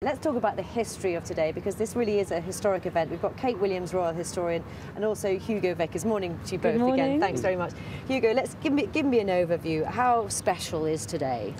Let's talk about the history of today, because this really is a historic event. We've got Kate Williams, Royal Historian, and also Hugo Vickers. Morning to you both again. Thanks very much. Hugo, give me an overview. How special is today?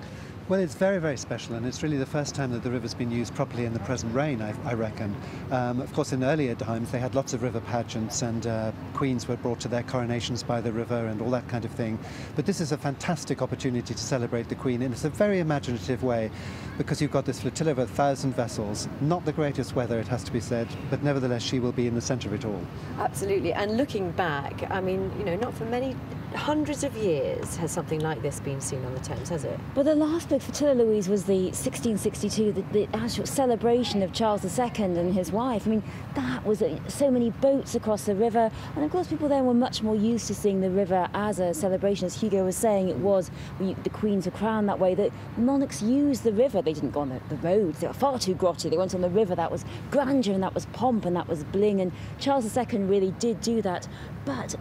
Well, it's very, very special, and it's really the first time that the river's been used properly in the present reign, I reckon. Of course, in earlier times, they had lots of river pageants, and queens were brought to their coronations by the river and all that kind of thing. But this is a fantastic opportunity to celebrate the Queen, and it's a very imaginative way, because you've got this flotilla of 1,000 vessels. Not the greatest weather, it has to be said, but nevertheless, she will be in the centre of it all. Absolutely. And looking back, I mean, you know, not for many hundreds of years has something like this been seen on the Thames, has it? Well, the last big flotilla, Louise, was the 1662, the actual celebration of Charles II and his wife. I mean, that was so many boats across the river, and of course people then were much more used to seeing the river as a celebration. As Hugo was saying, it was the queens were crowned that way. The monarchs used the river. They didn't go on the roads. They were far too grotty. They went on the river. That was grandeur, and that was pomp, and that was bling, and Charles II really did do that. But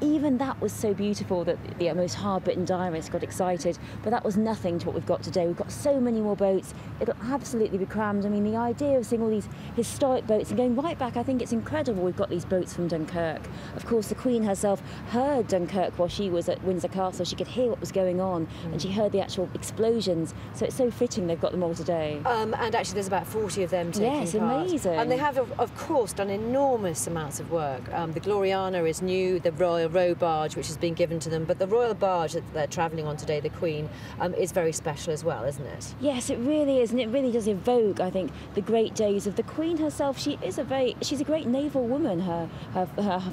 even that was so beautiful that the most hard-bitten diarist got excited, but that was nothing to what we've got today. We've got so many more boats. It'll absolutely be crammed. I mean, the idea of seeing all these historic boats and going right back, I think it's incredible. We've got these boats from Dunkirk. Of course, the Queen herself heard Dunkirk while she was at Windsor Castle. She could hear what was going on, and she heard the actual explosions. So it's so fitting they've got them all today. And actually there's about 40 of them taking part. Yes, amazing. And they have, of course, done enormous amounts of work. The Gloriana is new, the Royal Row barge, which has been given to them, but the Royal barge that they're travelling on today, the Queen, is very special as well, isn't it? Yes, it really is, and it really does evoke, I think, the great days of the Queen herself. She's a great naval woman. Her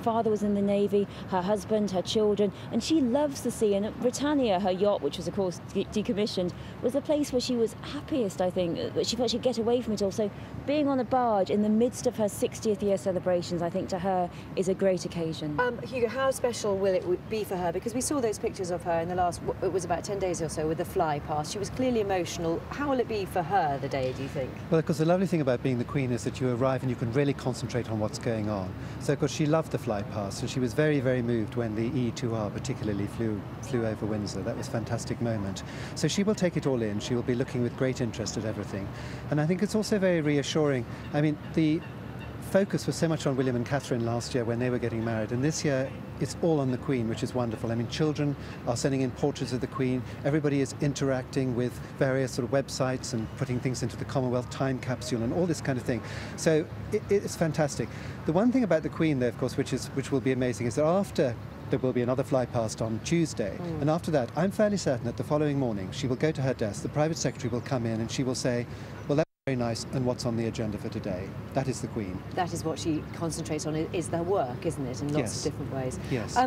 father was in the Navy, her husband, her children, and she loves the sea. And Britannia, her yacht, which was of course decommissioned, was the place where she was happiest, I think, that she felt she'd get away from it all. So being on a barge in the midst of her 60th year celebrations, I think to her is a great occasion. Hugo, how special will it be for her? Because we saw those pictures of her in the last, it was about 10 days or so, with the fly past. She was clearly emotional. How will it be for her the day, do you think? Well, of course, the lovely thing about being the Queen is that you arrive and you can really concentrate on what's going on. So, of course, she loved the fly past, and she was very, very moved when the E2R particularly flew over Windsor. That was a fantastic moment. So she will take it all in. She will be looking with great interest at everything. And I think it's also very reassuring. I mean, the focus was so much on William and Catherine last year when they were getting married, and this year it's all on the Queen, which is wonderful. I mean, children are sending in portraits of the Queen. Everybody is interacting with various sort of websites and putting things into the Commonwealth time capsule and all this kind of thing. So it's fantastic. The one thing about the Queen, though, of course, which will be amazing, is that after there will be another fly past on Tuesday, and after that, I'm fairly certain that the following morning she will go to her desk, the private secretary will come in, and she will say, well, that's very nice, and what's on the agenda for today? That is the Queen. That is what she concentrates on, is their work, isn't it, in lots of different ways. Yes.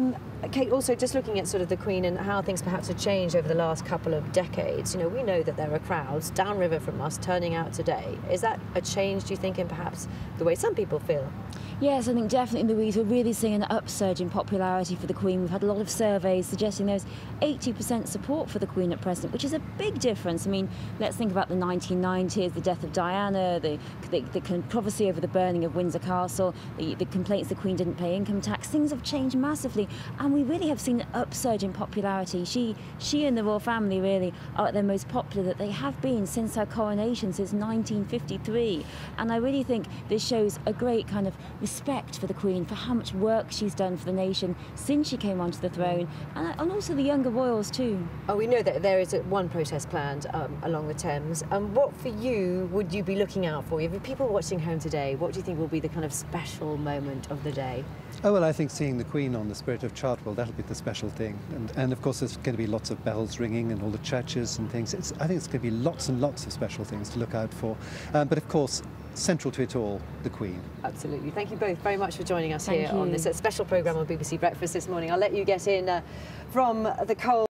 Kate, also just looking at sort of the Queen and how things perhaps have changed over the last couple of decades, you know, we know that there are crowds downriver from us turning out today. Is that a change, do you think, in perhaps the way some people feel? Yes, I think definitely, Louise, we're really seeing an upsurge in popularity for the Queen. We've had a lot of surveys suggesting there's 80% support for the Queen at present, which is a big difference. I mean, let's think about the 1990s, the death of Diana, the controversy over the burning of Windsor Castle, the complaints the Queen didn't pay income tax. Things have changed massively, and we really have seen an upsurge in popularity. She and the royal family really are at their most popular that they have been since her coronation, since 1953. And I really think this shows a great kind of respect for the Queen, for how much work she's done for the nation since she came onto the throne, and also the younger royals too. Oh, we know that there is one protest planned along the Thames. What for you would you be looking out for? If people watching home today, what do you think will be the kind of special moment of the day? Oh, well, I think seeing the Queen on the Spirit of Chartwell, that'll be the special thing. And of course, there's going to be lots of bells ringing and all the churches and things. I think it's going to be lots and lots of special things to look out for. But of course, central to it all, the Queen. Absolutely. Thank you both very much for joining us here on this special programme on BBC Breakfast this morning. I'll let you get in from the cold.